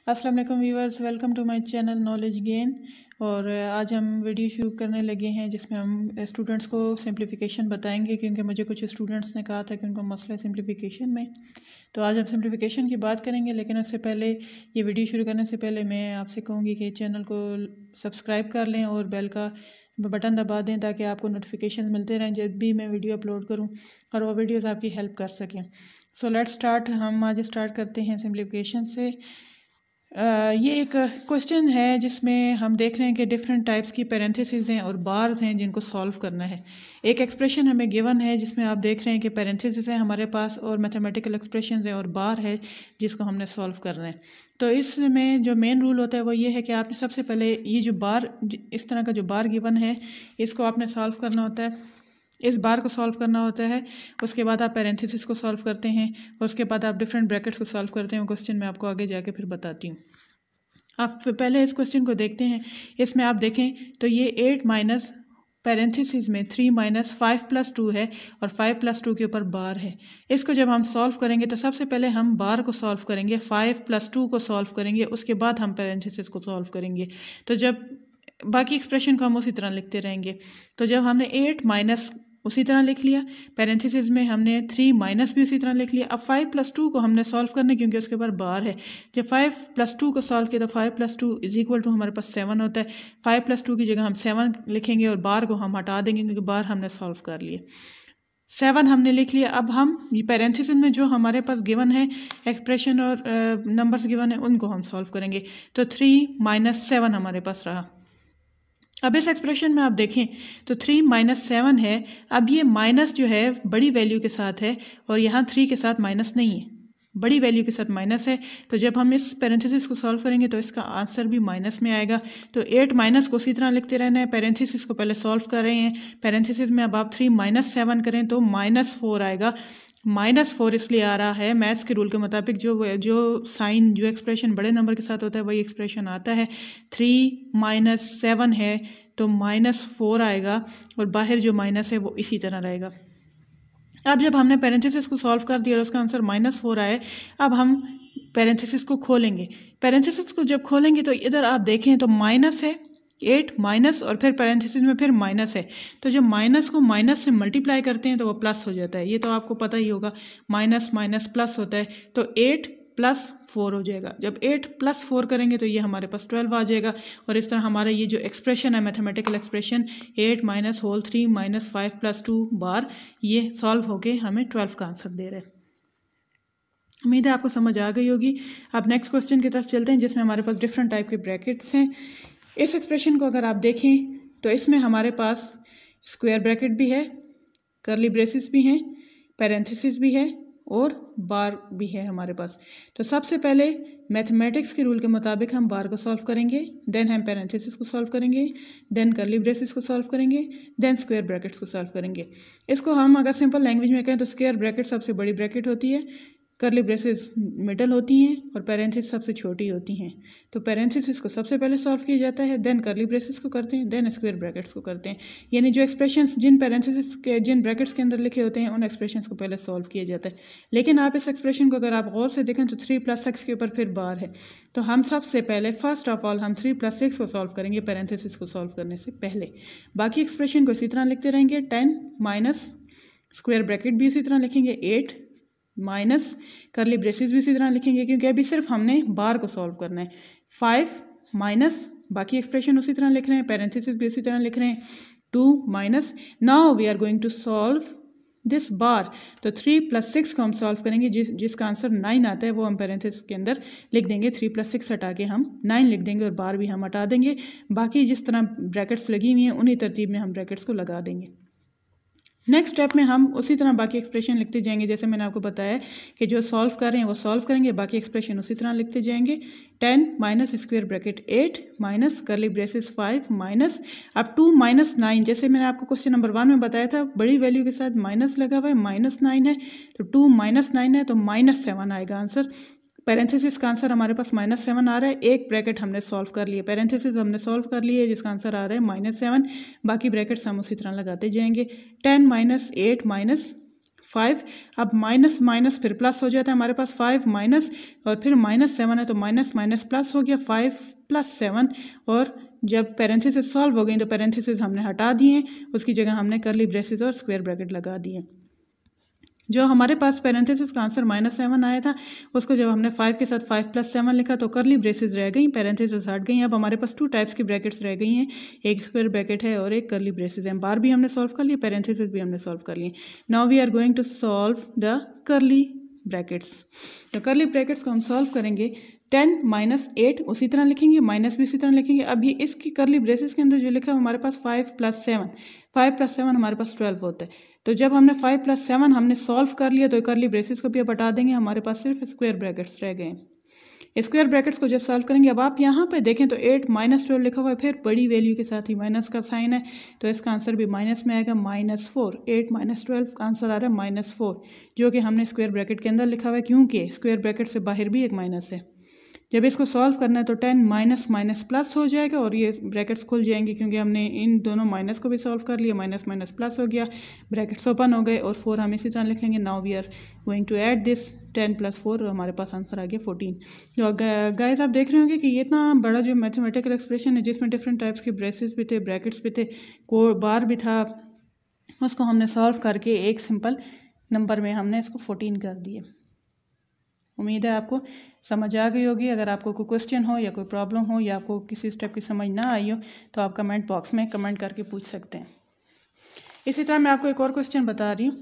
अस्सलाम वालेकुम viewers, welcome to my channel knowledge gain. और आज हम वीडियो शुरू करने लगे हैं जिसमें हम स्टूडेंट्स को सिंप्लिफिकेशन बताएंगे, क्योंकि मुझे कुछ स्टूडेंट्स ने कहा था कि उनको मसला है सिंप्लिफिकेशन में। तो आज हम सिंप्लिफिकेशन की बात करेंगे, लेकिन उससे पहले ये वीडियो शुरू करने से पहले मैं आपसे कहूँगी कि चैनल को सब्सक्राइब कर लें और बेल का बटन दबा दें ताकि आपको नोटिफिकेशन मिलते रहें जब भी मैं वीडियो अपलोड करूँ और वो वीडियोज़ आपकी हेल्प कर सकें। So let's start. हम आज स्टार्ट करते हैं सिंप्लिफिकेशन से। ये एक क्वेश्चन है जिसमें हम देख रहे हैं कि डिफरेंट टाइप्स की पैरेंथेसिस हैं और बार्स हैं जिनको सॉल्व करना है। एक एक्सप्रेशन हमें गिवन है जिसमें आप देख रहे हैं कि पैरेंथेसिस है हमारे पास और मैथमेटिकल एक्सप्रेशंस है और बार है जिसको हमने सॉल्व करना है। तो इसमें जो मेन रूल होता है वो ये है कि आपने सबसे पहले ये जो बार, इस तरह का जो बार गिवन है, इसको आपने सॉल्व करना होता है, इस बार को सॉल्व करना होता है। उसके बाद आप पैरेंथेसिस को सॉल्व करते हैं और उसके बाद आप डिफरेंट ब्रैकेट्स को सॉल्व करते हैं। वो क्वेश्चन मैं आपको आगे जाके फिर बताती हूँ। आप पहले इस क्वेश्चन को देखते हैं। इसमें आप देखें तो ये 8 माइनस पैरेंथेसिस में 3 माइनस 5 प्लस 2 है और 5 प्लस 2 के ऊपर बार है। इसको जब हम सॉल्व करेंगे तो सबसे पहले हम बार को सॉल्व करेंगे, 5 प्लस 2 को सॉल्व करेंगे, उसके बाद हम पैरेंथेसिस को सॉल्व करेंगे। तो जब बाकी एक्सप्रेशन को हम उसी तरह लिखते रहेंगे। तो जब हमने 8 माइनस उसी तरह लिख लिया, पैरेंथेसिस में हमने 3 माइनस भी उसी तरह लिख लिया। अब 5 प्लस 2 को हमने सॉल्व करना है क्योंकि उसके बाद बार है। जब 5 प्लस 2 को सॉल्व किया तो 5 प्लस 2 इज इक्वल टू हमारे पास 7 होता है। 5 प्लस 2 की जगह हम 7 लिखेंगे और बार को हम हटा देंगे क्योंकि बार हमने सॉल्व कर लिया। 7 हमने लिख लिया। अब हम पैरेंथेसिस में जो हमारे पास गिवन है एक्सप्रेशन और नंबर्स गिवन है उनको हम सॉल्व करेंगे। तो 3 माइनस 7 हमारे पास रहा। अब इस एक्सप्रेशन में आप देखें तो 3 माइनस 7 है। अब ये माइनस जो है बड़ी वैल्यू के साथ है और यहाँ 3 के साथ माइनस नहीं है, बड़ी वैल्यू के साथ माइनस है। तो जब हम इस पैरेंथेसिस को सॉल्व करेंगे तो इसका आंसर भी माइनस में आएगा। तो 8 माइनस को उसी तरह लिखते रहना है। पैरेंथेसिस को पहले सॉल्व कर रहे हैं। पैरेंथेसिस में अब आप 3 माइनस 7 करें तो माइनस 4 आएगा। माइनस 4 इसलिए आ रहा है, मैथ्स के रूल के मुताबिक जो साइन, जो एक्सप्रेशन बड़े नंबर के साथ होता है वही एक्सप्रेशन आता है। 3 माइनस 7 है तो माइनस 4 आएगा और बाहर जो माइनस है वो इसी तरह रहेगा। अब जब हमने पैरेंथेसिस को सॉल्व कर दिया और उसका आंसर -4 आए, अब हम पैरेंथेसिस को खोलेंगे। पैरेंथेसिस को जब खोलेंगे तो इधर आप देखें तो माइनस है, 8 माइनस और फिर पैरेंथेसिस में फिर माइनस है। तो जब माइनस को माइनस से मल्टीप्लाई करते हैं तो वो प्लस हो जाता है। ये तो आपको पता ही होगा, माइनस माइनस प्लस होता है। तो 8 प्लस 4 हो जाएगा। जब 8 प्लस 4 करेंगे तो ये हमारे पास 12 आ जाएगा। और इस तरह हमारा ये जो एक्सप्रेशन है, mathematical expression 8 minus whole 3 minus 5 plus 2 bar, ये सॉल्व होके हमें 12 का आंसर दे रहे हैं। उम्मीद है आपको समझ आ गई होगी। अब नेक्स्ट क्वेश्चन की तरफ चलते हैं जिसमें हमारे पास डिफरेंट टाइप के ब्रैकेट्स हैं। इस एक्सप्रेशन को अगर आप देखें तो इसमें हमारे पास स्क्वायर ब्रैकेट भी है, कर्ली ब्रेसिस भी हैं, पैरेंथेसिस भी है और बार भी है हमारे पास। तो सबसे पहले मैथमेटिक्स के रूल के मुताबिक हम बार को सॉल्व करेंगे, देन हम पैरेंथेसिस को सॉल्व करेंगे, देन कर्ली ब्रेसिस को सॉल्व करेंगे, देन स्क्वायर ब्रैकेट्स को सॉल्व करेंगे। इसको हम अगर सिंपल लैंग्वेज में कहें तो स्क्वायर ब्रैकेट सबसे बड़ी ब्रैकेट होती है, कर्ली ब्रेसेस मिडल होती हैं और पैरेंथेसिस सबसे छोटी होती हैं। तो पैरेंथेसिस को सबसे पहले सॉल्व किया जाता है, देन कर्ली ब्रेसेस को करते हैं, देन स्क्वायर ब्रैकेट्स को करते हैं। यानी जो एक्सप्रेशंस जिन पैरेंथेसिस के, जिन ब्रैकेट्स के अंदर लिखे होते हैं उन एक्सप्रेशंस को पहले सॉल्व किया जाता है। लेकिन आप इस एक्सप्रेशन को अगर आप गौर से देखें तो 3 प्लस 6 के ऊपर फिर बार है। तो हम सबसे पहले फर्स्ट ऑफ ऑल हम 3 प्लस 6 को सॉल्व करेंगे पैरेंथेसिस को सॉल्व करने से पहले। बाकी एक्सप्रेशन को इसी तरह लिखते रहेंगे। 10 माइनस स्क्वायर ब्रैकेट भी इसी तरह लिखेंगे, 8 माइनस कर्ली ब्रेसिस भी इसी तरह लिखेंगे क्योंकि अभी सिर्फ हमने बार को सॉल्व करना है। 5 माइनस बाकी एक्सप्रेशन उसी तरह लिख रहे हैं, पैरेंथेसिस भी उसी तरह लिख रहे हैं। 2 minus, now we are going to solve this बार। तो 3 प्लस 6 को हम सॉल्व करेंगे, जिसका आंसर 9 आता है वो हम पैरेंथेसिस के अंदर लिख देंगे। 3 प्लस 6 हटा के हम 9 लिख देंगे और बार भी हम हटा देंगे। बाकी जिस तरह ब्रैकेट्स लगी हुई हैं उन्हीं तरतीब में हम ब्रैकेट्स को लगा देंगे। नेक्स्ट स्टेप में हम उसी तरह बाकी एक्सप्रेशन लिखते जाएंगे जैसे मैंने आपको बताया कि जो सॉल्व कर रहे हैं वो सॉल्व करेंगे, बाकी एक्सप्रेशन उसी तरह लिखते जाएंगे। 10 minus square bracket 8 minus curly braces 5 minus, अब 2 माइनस 9, जैसे मैंने आपको क्वेश्चन नंबर 1 में बताया था बड़ी वैल्यू के साथ माइनस लगा हुआ है, -9 है। तो 2 माइनस 9 है तो -7 आएगा आंसर। पैरेंथेसिस का आंसर हमारे पास -7 आ रहा है। एक ब्रैकेट हमने सॉल्व कर लिया, पैरेंथेसिस हमने सॉल्व कर लिए जिसका आंसर आ रहा है -7। बाकी ब्रैकेट्स हम उसी तरह लगाते जाएंगे। 10 माइनस 8 माइनस 5, अब माइनस माइनस फिर प्लस हो जाता है हमारे पास 5 माइनस और फिर -7 है तो माइनस माइनस प्लस हो गया 5 + 7 और जब पैरेंथेसिस सॉल्व हो गई तो पैरेंथेसिस हमने हटा दिए, उसकी जगह हमने कर्ली ब्रेसेस और स्क्वायर ब्रैकेट लगा दिए। जो हमारे पास पैरेंथेसिस का आंसर -7 आया था उसको जब हमने 5 के साथ 5 + 7 लिखा तो कर्ली ब्रेसेस रह गई, पैरेंथेसिस हट गई। अब हमारे पास 2 टाइप्स की ब्रैकेट्स रह गई हैं, एक स्क्वायर ब्रैकेट है और एक कर्ली ब्रेसेस है। बार भी हमने सॉल्व कर लिए, पैरेंथेसिस भी हमने सॉल्व कर लिए। Now we are going to solve the curly brackets. तो कर्ली ब्रैकेट्स को हम सॉल्व करेंगे 10 - 8 उसी तरह लिखेंगे, माइनस भी उसी तरह लिखेंगे। अब ये इसकी कर्ली ब्रेसेस के अंदर जो लिखा है हमारे पास 5 + 7, 5 + 7 हमारे पास 12 होता है। तो जब हमने 5 + 7 हमने सॉल्व कर लिया तो कर्ली ब्रेसेस को भी अब हटा देंगे, हमारे पास सिर्फ स्क्वायर ब्रैकेट्स रह गए। स्क्वायर ब्रैकेट्स को जब सॉल्व करेंगे, अब आप यहाँ पे देखें तो 8 - 12 लिखा हुआ है, फिर बड़ी वैल्यू के साथ ही माइनस का साइन है तो इसका आंसर भी माइनस में आएगा, -4। 8 - 12 का आंसर आ रहा है -4, जो कि हमने स्क्वायर ब्रैकेट के अंदर लिखा हुआ है क्योंकि स्क्वायर ब्रैकेट से बाहर भी एक माइनस है। जब इसको सॉल्व करना है तो 10 माइनस माइनस प्लस हो जाएगा और ये ब्रैकेट्स खुल जाएंगी क्योंकि हमने इन दोनों माइनस को भी सॉल्व कर लिया, माइनस माइनस प्लस हो गया, ब्रैकेट्स ओपन हो गए और 4 हम इसी तरह लिख लेंगे। Now we are going to add this 10 + 4, हमारे पास आंसर आ गया 14। तो गाइस आप देख रहे होंगे कि ये इतना बड़ा जो मैथमेटिकल एक्सप्रेशन है जिसमें डिफरेंट टाइप्स के ब्रेसेस भी थे, ब्रैकेट्स भी थे, बार भी था, उसको हमने सॉल्व करके एक सिंपल नंबर में हमने इसको 14 कर दिए। उम्मीद है आपको समझ आ गई होगी। अगर आपको कोई क्वेश्चन हो या कोई प्रॉब्लम हो या आपको किसी स्टेप की समझ ना आई हो तो आप कमेंट बॉक्स में कमेंट करके पूछ सकते हैं। इसी तरह मैं आपको एक और क्वेश्चन बता रही हूँ।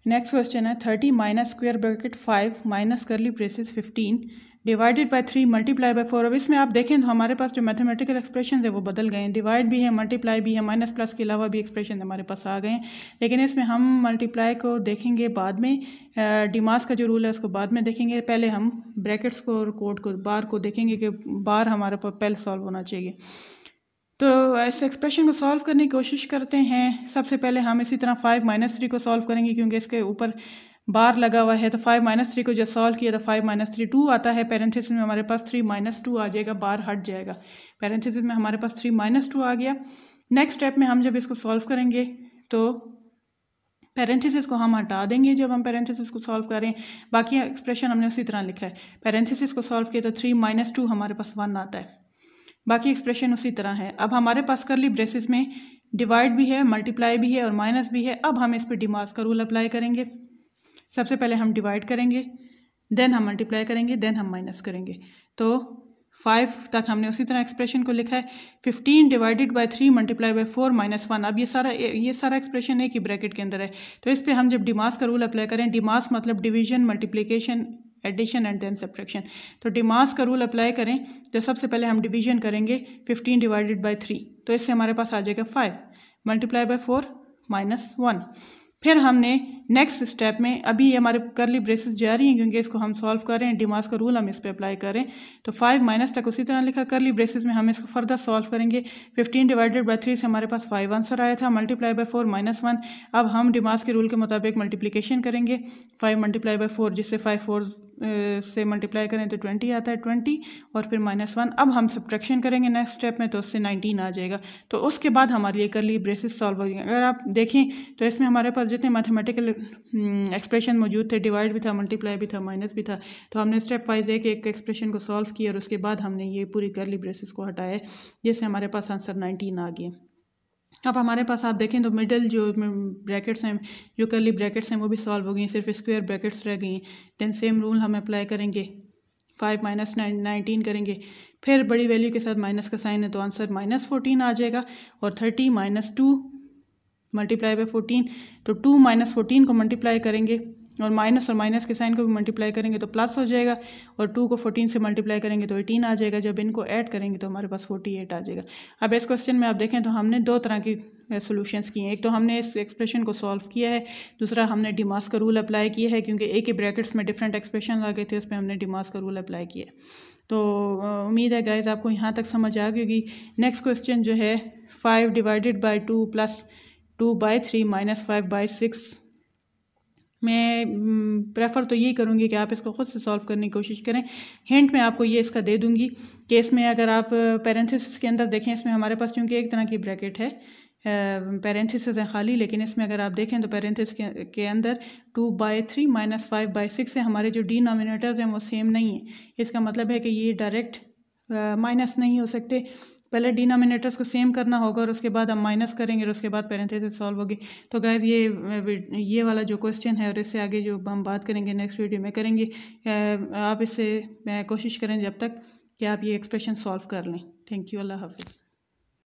नेक्स्ट क्वेश्चन है 30 minus square bracket 5 minus curly braces 15 divided by 3 multiply by 4। अब इसमें आप देखें तो हमारे पास जो मैथमेटिकल एक्सप्रेशन है वो बदल गए हैं, डिवाइड भी है, मल्टीप्लाई भी है, माइनस प्लस के अलावा भी एक्सप्रेशन हमारे पास आ गए हैं। लेकिन इसमें हम मल्टीप्लाई को देखेंगे बाद में, डिमास का जो रूल है उसको बाद में देखेंगे। पहले हम ब्रैकेट्स को और कोड को, बार को देखेंगे कि बार हमारे पास पहले सॉल्व होना चाहिए। तो इस एक्सप्रेशन को सॉल्व करने की कोशिश करते हैं। सबसे पहले हम इसी तरह 5 - 3 को सॉल्व करेंगे क्योंकि इसके ऊपर बार लगा हुआ है। तो 5 - 3 को जब सॉल्व किया तो 5 - 3 2 आता है, पैरेंथेसिस में हमारे पास 3 - 2 आ जाएगा, बार हट जाएगा, पैरेंथेसिस में हमारे पास 3 - 2 आ गया। नेक्स्ट स्टेप में हम जब इसको सॉल्व करेंगे तो पैरेंथेसिस को हम हटा देंगे जब हम पैरेंथेसिस को सॉल्व करें। बाकी एक्सप्रेशन हमने उसी तरह लिखा है, पैरेंथेसिस को सॉल्व किया तो 3 - 2 हमारे पास 1 आता है, बाकी एक्सप्रेशन उसी तरह है। अब हमारे पास कर्ली ब्रेसेस में डिवाइड भी है, मल्टीप्लाई भी है और माइनस भी है। अब हम इस पर डिमास का रूल अप्लाई करेंगे। सबसे पहले हम डिवाइड करेंगे, देन हम मल्टीप्लाई करेंगे, देन हम माइनस करेंगे। तो 5 तक हमने उसी तरह एक्सप्रेशन को लिखा है। 15 डिवाइडेड बाय 3 मल्टीप्लाई बाय 4 - 1। अब ये सारा एक्सप्रेशन एक ही ब्रैकेट के अंदर है। तो इस पर हम जब डिमास का रूल अप्लाई करें, डिमास मतलब division, multiplication, addition and then subtraction. तो डिमास का रूल अप्लाई करें तो सबसे पहले हम डिवीजन करेंगे 15 डिवाइडेड बाय 3, तो इससे हमारे पास आ जाएगा 5 मल्टीप्लाई बाय 4 -1। फिर हमने नेक्स्ट स्टेप में, अभी हमारे कर्ली ब्रेसेस जारी हैं क्योंकि इसको हम सॉल्व कर रहे हैं, डिमास का रूल हम इस पर अप्लाई करें। तो 5 माइनस तक उसी तरह लिखा, कर्ली ब्रेसेस में हम इसको फर्दर सॉल्व करेंगे। 15 डिवाइडेड बाय 3 से हमारे पास 5 आंसर आया था, मल्टीप्लाई बाय 4 -1। अब हम डिमास के रूल के मुताबिक मल्टीप्लिकेशन करेंगे, 5 मल्टीप्लाई बाय 4, जिससे 5 4 से मल्टीप्लाई करें तो 20 आता है, 20 और फिर -1। अब हम सब्ट्रैक्शन करेंगे नेक्स्ट स्टेप में तो उससे 19 आ जाएगा। तो उसके बाद हमारी ये कर्ली ब्रेसेस सॉल्व हो जाएंगे। अगर आप देखें तो इसमें हमारे पास जितने मैथमेटिकल एक्सप्रेशन मौजूद थे, डिवाइड भी था, मल्टीप्लाई भी था, माइनस भी था, तो हमने स्टेप वाइज एक एक्सप्रेशन को सॉल्व किया और उसके बाद हमने ये पूरी कर्ली ब्रेसेस को हटाया, जिससे हमारे पास आंसर 19 आ गया। अब हमारे पास आप देखें तो मिडल जो ब्रैकेट्स हैं, जो कर्ली ब्रैकेट्स हैं वो भी सॉल्व हो गई, सिर्फ स्क्वायर ब्रैकेट्स रह गई हैं। देन सेम रूल हम अप्लाई करेंगे, 5 - 19 करेंगे, फिर बड़ी वैल्यू के साथ माइनस का साइन है तो आंसर -14 आ जाएगा। और 30 - 2 मल्टीप्लाई बाय 14, तो 2 - 14 को मल्टीप्लाई करेंगे और माइनस के साइन को भी मल्टीप्लाई करेंगे तो प्लस हो जाएगा, और 2 को 14 से मल्टीप्लाई करेंगे तो 18 आ जाएगा। जब इनको ऐड करेंगे तो हमारे पास 48 आ जाएगा। अब इस क्वेश्चन में आप देखें तो हमने दो तरह की सॉल्यूशंस किए हैं। एक तो हमने इस एक्सप्रेशन को सॉल्व किया है, दूसरा हमने डिमास का रूल अप्लाई किया है, क्योंकि एक ही ब्रैकेट्स में डिफरेंट एक्सप्रेशन आ गए थे, उस पर हमने डिमास का रूल अप्लाई किया। तो उम्मीद है गाइज आपको यहाँ तक समझ आ गई होगी। नेक्स्ट क्वेश्चन जो है 5 डिवाइडेड बाई 2 + 2/3 - 5/6। मैं प्रेफर तो यही करूँगी कि आप इसको ख़ुद से सॉल्व करने की कोशिश करें। हिंट मैं आपको ये इसका दे दूँगी कि इसमें अगर आप पैरेंथेसिस के अंदर देखें, इसमें हमारे पास क्योंकि एक तरह की ब्रैकेट है, पैरेंथेसिस है खाली, लेकिन इसमें अगर आप देखें तो पैरेंथेसिस के अंदर 2/3 - 5/6 है। हमारे जो डिनोमिनेटर्स हैं वो सेम नहीं है। इसका मतलब है कि ये डायरेक्ट माइनस नहीं हो सकते। पहले डिनोमिनेटर्स को सेम करना होगा और उसके बाद हम माइनस करेंगे और उसके बाद पैरेंथेसिस सॉल्व होगी। तो गाइस ये वाला जो क्वेश्चन है और इससे आगे जो हम बात करेंगे नेक्स्ट वीडियो में करेंगे। आप इससे कोशिश करें जब तक कि आप ये एक्सप्रेशन सॉल्व कर लें। थैंक यू, अल्लाह हाफिज़।